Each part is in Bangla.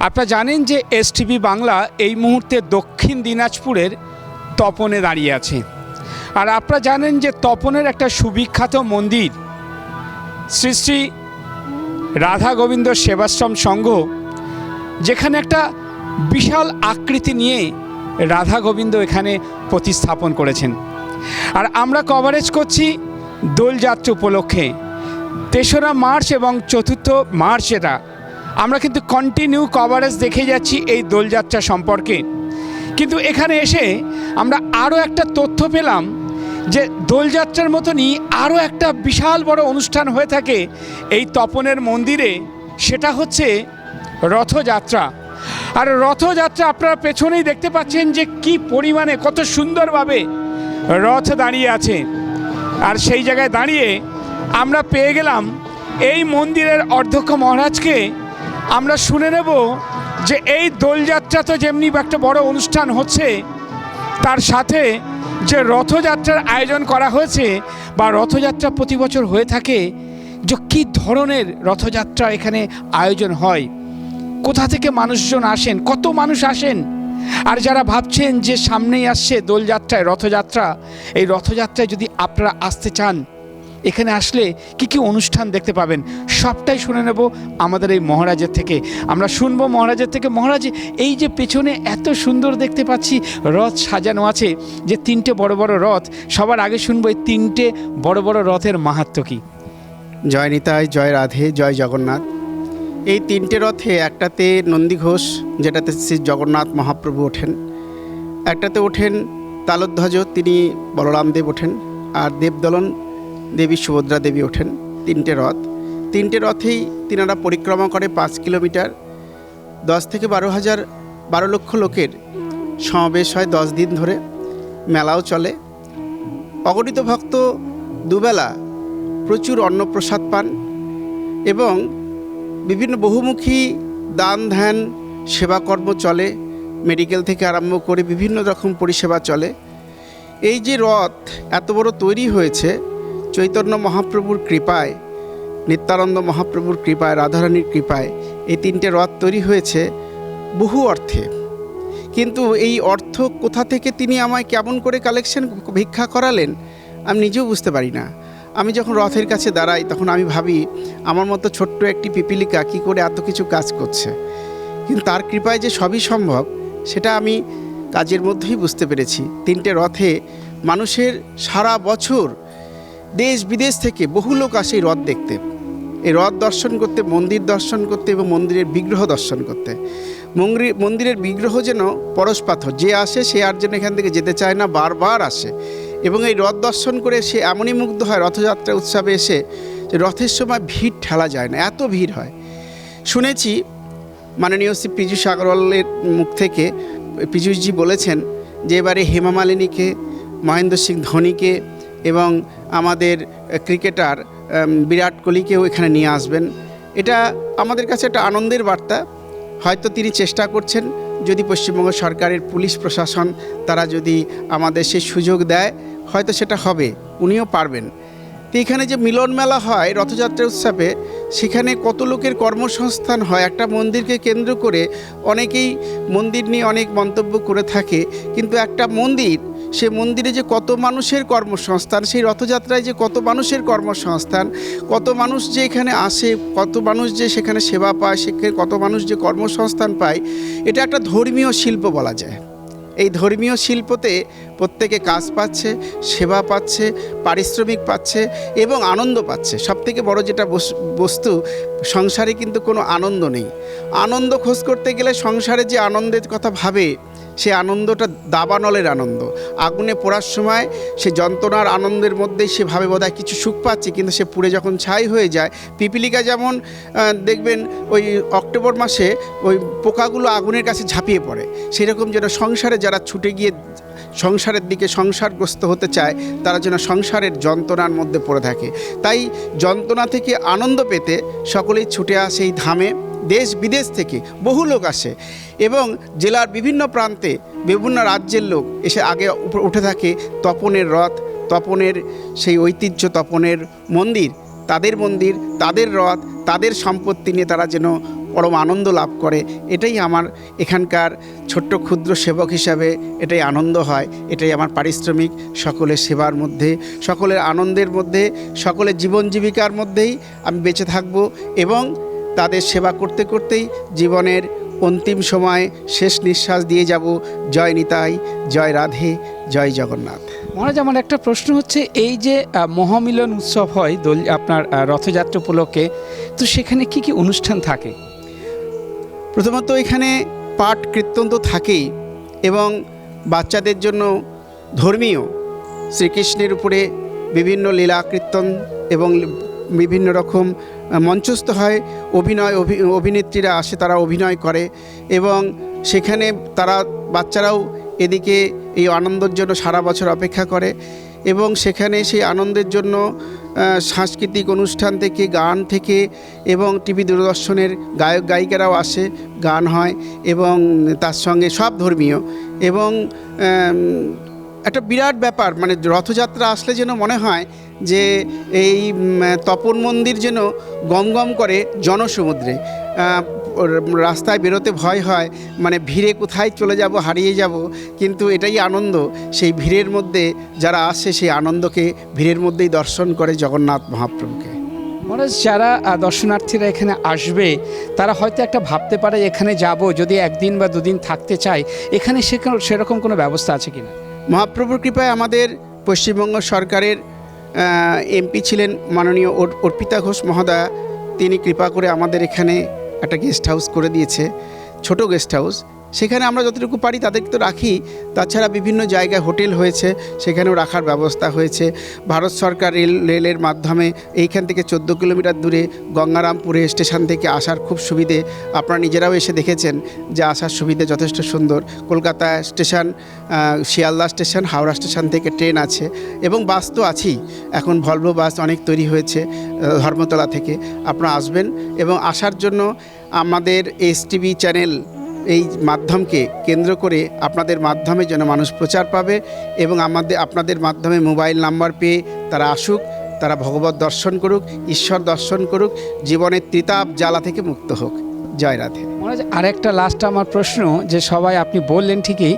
আপনারা জানেন যে এসটিভি বাংলা এই মুহূর্তে দক্ষিণ দিনাজপুরের তপনে দাঁড়িয়ে আছে। আর আপনারা জানেন যে তপনের একটা সুবিখ্যাত মন্দির শ্রী শ্রী রাধা গোবিন্দ সেবাশ্রম সংঘ, যেখানে একটা বিশাল আকৃতি নিয়ে রাধা গোবিন্দ এখানে প্রতিস্থাপন করেছেন। আর আমরা কভারেজ করছি দোলযাত্রা উপলক্ষে ৩রা মার্চ এবং ৪ মার্চ। এটা আমরা কিন্তু কন্টিনিউ কভারেজ দেখে যাচ্ছি এই দোলযাত্রা সম্পর্কে। কিন্তু এখানে এসে আমরা আরও একটা তথ্য পেলাম যে দোলযাত্রার মতনই আরও একটা বিশাল বড় অনুষ্ঠান হয়ে থাকে এই তপনের মন্দিরে, সেটা হচ্ছে রথযাত্রা। আর রথযাত্রা আপনারা পেছনেই দেখতে পাচ্ছেন যে কি পরিমাণে কত সুন্দরভাবে রথ দাঁড়িয়ে আছে। আর সেই জায়গায় দাঁড়িয়ে আমরা পেয়ে গেলাম এই মন্দিরের অধ্যক্ষ মহারাজকে। আমরা শুনে নেব যে এই দোলযাত্রা তো যেমনি একটা বড় অনুষ্ঠান হচ্ছে, তার সাথে যে রথযাত্রার আয়োজন করা হয়েছে বা রথযাত্রা প্রতি বছর হয়ে থাকে, যে কী ধরনের রথযাত্রা এখানে আয়োজন হয়, কোথা থেকে মানুষজন আসেন, কত মানুষ আসেন। আর যারা ভাবছেন যে সামনেই আসছে দোলযাত্রায় রথযাত্রা, এই রথযাত্রায় যদি আপনারা আসতে চান, এখানে আসলে কি কি অনুষ্ঠান দেখতে পাবেন, সবটাই শুনে নেব আমাদের এই মহারাজের থেকে। আমরা শুনবো মহারাজের থেকে। মহারাজ, এই যে পেছনে এত সুন্দর দেখতে পাচ্ছি রথ সাজানো আছে, যে 3টে বড় বড় রথ, সবার আগে শুনবো এই 3টে বড় বড় রথের মাহাত্ম্য কি? জয় নিতাই, জয় রাধে, জয় জগন্নাথ। এই 3টে রথে একটাতে নন্দী ঘোষ, যেটাতে শ্রী জগন্নাথ মহাপ্রভু ওঠেন, একটাতে ওঠেন তালধ্বজ, তিনি বলরামদেব ওঠেন, আর দেবদলন দেবী সুভদ্রা দেবী ওঠেন। 3টে রথ, 3টে রথেই তিনারা পরিক্রমা করে 5 কিলোমিটার। 10 থেকে 12 লক্ষ লোকের সমাবেশ হয় 10 দিন ধরে, মেলাও চলে। অগণিত ভক্ত দুবেলা প্রচুর অন্নপ্রসাদ পান এবং বিভিন্ন বহুমুখী দান ধ্যান সেবাকর্ম চলে, মেডিকেল থেকে আরম্ভ করে বিভিন্ন রকম পরিষেবা চলে। এই যে রথ এত বড় তৈরি হয়েছে চৈতন্য মহাপ্রভুর কৃপায়, নিত্যানন্দ মহাপ্রভুর কৃপায়, রাধারানীর কৃপায় এই 3টে রথ তৈরি হয়েছে বহু অর্থে। কিন্তু এই অর্থ কোথা থেকে তিনি আমায় কেমন করে কালেকশন ভিক্ষা করালেন আমি নিজেও বুঝতে পারি না। আমি যখন রথের কাছে দাঁড়াই তখন আমি ভাবি আমার মতো ছোট্ট একটি পিপিলিকা কী করে এত কিছু কাজ করছে, কিন্তু তার কৃপায় যে সবই সম্ভব সেটা আমি কাজের মধ্যেই বুঝতে পেরেছি। 3টে রথে মানুষের সারা বছর দেশ বিদেশ থেকে বহু লোক আসে এই রথ দেখতে, এই রথ দর্শন করতে, মন্দির দর্শন করতে এবং মন্দিরের বিগ্রহ দর্শন করতে। মন্দিরের বিগ্রহ যেন পরশ পাথর, যে আসে সে আর যেন এখান থেকে যেতে চায় না, বারবার আসে। এবং এই রথ দর্শন করে সে এমনই মুগ্ধ হয় রথযাত্রা উৎসবে এসে, যে রথের সময় ভিড় ঠেলা যায় না, এত ভিড় হয়। শুনেছি মাননীয় শ্রী পীযূষ আগরওয়ালের মুখ থেকে, পীযূষজি বলেছেন যে এবারে হেমা মালিনীকে, মহেন্দ্র সিং ধোনিকে এবং আমাদের ক্রিকেটার বিরাট কোহলিকেও এখানে নিয়ে আসবেন। এটা আমাদের কাছে একটা আনন্দের বার্তা। হয়তো তিনি চেষ্টা করছেন, যদি পশ্চিমবঙ্গ সরকারের পুলিশ প্রশাসন তারা যদি আমাদের সেই সুযোগ দেয় হয়তো সেটা হবে, উনিও পারবেন। তো এখানে যে মিলন মেলা হয় রথযাত্রা উৎসবে, সেখানে কত লোকের কর্মসংস্থান হয়। একটা মন্দিরকে কেন্দ্র করে অনেকেই মন্দির নিয়ে অনেক মন্তব্য করে থাকে, কিন্তু একটা মন্দির, সে মন্দিরে যে কত মানুষের কর্মসংস্থান, সেই রথযাত্রায় যে কত মানুষের কর্মসংস্থান, কত মানুষ যে এখানে আসে, কত মানুষ যে সেখানে সেবা পায়, সেখানে কত মানুষ যে কর্মসংস্থান পায়, এটা একটা ধর্মীয় শিল্প বলা যায়। এই ধর্মীয় শিল্পতে প্রত্যেকে কাজ পাচ্ছে, সেবা পাচ্ছে, পারিশ্রমিক পাচ্ছে এবং আনন্দ পাচ্ছে। সবথেকে বড় যেটা বস্তু, সংসারে কিন্তু কোনো আনন্দ নেই। আনন্দ খোঁজ করতে গেলে সংসারে যে আনন্দের কথা ভাবে, সে আনন্দটা দাবানলের আনন্দ। আগুনে পোড়ার সময় সে যন্ত্রণার আনন্দের মধ্যেই সে ভাবে বোধহয় কিছু সুখ পাচ্ছে, কিন্তু সে পুড়ে যখন ছাই হয়ে যায়, পিপিলিকা যেমন দেখবেন ওই অক্টোবর মাসে ওই পোকাগুলো আগুনের কাছে ঝাঁপিয়ে পড়ে, সেরকম যেন সংসারে যারা ছুটে গিয়ে সংসারের দিকে সংসারগ্রস্ত হতে চায়, তারা যেন সংসারের যন্ত্রণার মধ্যে পড়ে থাকে। তাই যন্ত্রণা থেকে আনন্দ পেতে সকলেই ছুটে আসে এই ধামে। দেশ বিদেশ থেকে বহু লোক আসে এবং জেলার বিভিন্ন প্রান্তে বিভিন্ন রাজ্যের লোক এসে আগে উঠে থাকে তপনের রথ, তপনের সেই ঐতিহ্য, তপনের মন্দির, তাদের রথ, তাদের সম্পত্তি নিয়ে তারা যেন পরম আনন্দ লাভ করে। এটাই আমার এখানকার ছোট্ট ক্ষুদ্র সেবক হিসাবে এটাই আনন্দ হয়, এটাই আমার পারিশ্রমিক। সকলের সেবার মধ্যে, সকলের আনন্দের মধ্যে, সকলের জীবন জীবিকার মধ্যেই আমি বেঁচে থাকব এবং তাদের সেবা করতে করতেই জীবনের অন্তিম সময় শেষ নিঃশ্বাস দিয়ে যাব। জয় নিতাই, জয় রাধে, জয় জগন্নাথ। মহারাজ, আমার একটা প্রশ্ন হচ্ছে, এই যে মহামিলন উৎসব হয় আপনার রথযাত্রা উপলক্ষে, তো সেখানে কি কি অনুষ্ঠান থাকে? প্রথমত এখানে পাঠ কীর্তন তো থাকেই এবং বাচ্চাদের জন্য ধর্মীয় শ্রীকৃষ্ণের উপরে বিভিন্ন লীলা কীর্তন এবং বিভিন্ন রকম মঞ্চস্থ হয়। অভিনেত্রীরা আসে, তারা অভিনয় করে এবং সেখানে তারা বাচ্চারাও এদিকে এই আনন্দের জন্য সারা বছর অপেক্ষা করে এবং সেখানে সেই আনন্দের জন্য সাংস্কৃতিক অনুষ্ঠান থেকে, গান থেকে এবং টিভি দূরদর্শনের গায়ক গায়িকারাও আসে, গান হয় এবং তার সঙ্গে সব ধর্মীয় এবং একটা বিরাট ব্যাপার। মানে রথযাত্রা আসলে যেন মনে হয় যে এই তপন মন্দির যেন গম গম করে জনসমুদ্রে। রাস্তায় বেরোতে ভয় হয়, মানে ভিড়ে কোথায় চলে যাব, হারিয়ে যাব, কিন্তু এটাই আনন্দ। সেই ভিড়ের মধ্যে যারা আসে সেই আনন্দকে ভিড়ের মধ্যেই দর্শন করে জগন্নাথ মহাপ্রভুকে। মহারাজ, যারা দর্শনার্থীরা এখানে আসবে তারা হয়তো একটা ভাবতে পারে এখানে যাব, যদি একদিন বা দুদিন থাকতে চাই, এখানে সেরকম কোনো ব্যবস্থা আছে কিনা? মহাপ্রভুর কৃপায় আমাদের পশ্চিমবঙ্গ সরকারের এমপি ছিলেন মাননীয় অর্পিতা ঘোষ মহোদয়া। তিনি কৃপা করে আমাদের এখানে একটা গেস্ট হাউস করে দিয়েছে, ছোট গেস্ট হাউস। সেখানে আমরা যতটুকু পারি তাদেরকে তো রাখি, তাছাড়া বিভিন্ন জায়গায় হোটেল হয়েছে, সেখানেও রাখার ব্যবস্থা হয়েছে। ভারত সরকার রেলের মাধ্যমে এইখান থেকে 14 কিলোমিটার দূরে গঙ্গারামপুরে স্টেশন থেকে আসার খুব সুবিধে। আপনারা নিজেরাও এসে দেখেছেন যে আসার সুবিধে যথেষ্ট সুন্দর। Kolkata station, Sealdah station, Howrah station থেকে ট্রেন আছে এবং বাস তো আছেই। এখন ভলভো বাস অনেক তৈরি হয়েছে ধর্মতলা থেকে। আপনারা আসবেন এবং আসার জন্য আমাদের STV চ্যানেল এই মাধ্যমকে কেন্দ্র করে আপনাদের মাধ্যমে যেন মানুষ প্রচার পাবে এবং আপনাদের মাধ্যমে মোবাইল নাম্বার পেয়ে তারা আসুক, তারা ভগবত দর্শন করুক, ঈশ্বর দর্শন করুক, জীবনের ত্রিতাপ জ্বালা থেকে মুক্ত হোক। জয় রাধে। মহারাজ, আরেকটা লাস্ট আমার প্রশ্ন, যে সবাই আপনি বললেন ঠিকই,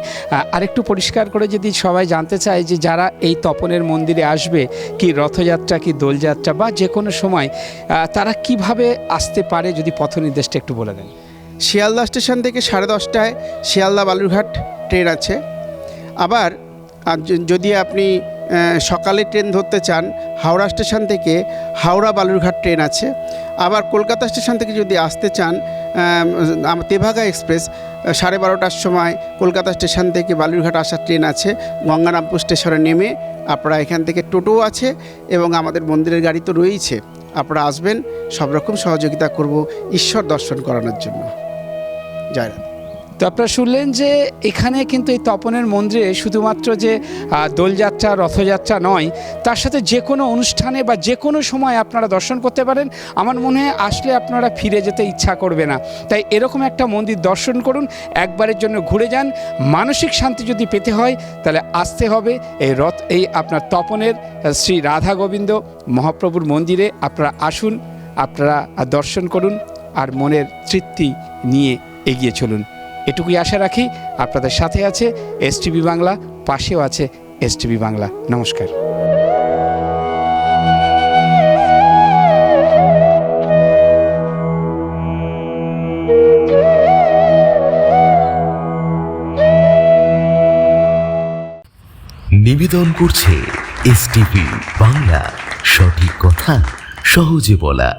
আরেকটু পরিষ্কার করে যদি সবাই জানতে চায় যে যারা এই তপনের মন্দিরে আসবে, কি রথযাত্রা কি দোলযাত্রা বা যে কোনো সময়, তারা কিভাবে আসতে পারে, যদি পথ নির্দেশটা একটু বলে দেন। শিয়ালদা স্টেশন থেকে 10:30টায় শিয়ালদা বালুরঘাট ট্রেন আছে। আবার যদি আপনি সকালে ট্রেন ধরতে চান, হাওড়া স্টেশন থেকে হাওড়া বালুরঘাট ট্রেন আছে। আবার কলকাতা স্টেশন থেকে যদি আসতে চান, তেভাগা এক্সপ্রেস 12:30টার সময় কলকাতা স্টেশন থেকে বালুরঘাট আসার ট্রেন আছে। গঙ্গারামপুর স্টেশনে নেমে আপনারা এখান থেকে টোটো আছে এবং আমাদের মন্দিরের গাড়ি তো রয়েছে। আপনারা আসবেন, সব রকম সহযোগিতা করব ঈশ্বর দর্শন করানোর জন্য। জয় রাধে। তো আপনারা শুনলেন যে এখানে কিন্তু এই তপনের মন্দিরে শুধুমাত্র যে দোলযাত্রা রথযাত্রা নয়, তার সাথে যে কোনো অনুষ্ঠানে বা যে কোনো সময় আপনারা দর্শন করতে পারেন। আমার মনে হয় আসলে আপনারা ফিরে যেতে ইচ্ছা করবে না। তাই এরকম একটা মন্দির দর্শন করুন, একবারের জন্য ঘুরে যান। মানসিক শান্তি যদি পেতে হয় তাহলে আসতে হবে এই আপনার তপনের শ্রী রাধা গোবিন্দ মহাপ্রভুর মন্দিরে। আপনারা আসুন, আপনারা দর্শন করুন আর মনের তৃপ্তি নিয়ে এগিয়ে চলুন। এটুকুই আশা রাখি। আপনাদের সাথে আছে STV বাংলা, পাশেও আছে STV বাংলা। নমস্কার। নিবেদন করছে STV বাংলা, সঠিক কথা সহজে বলা।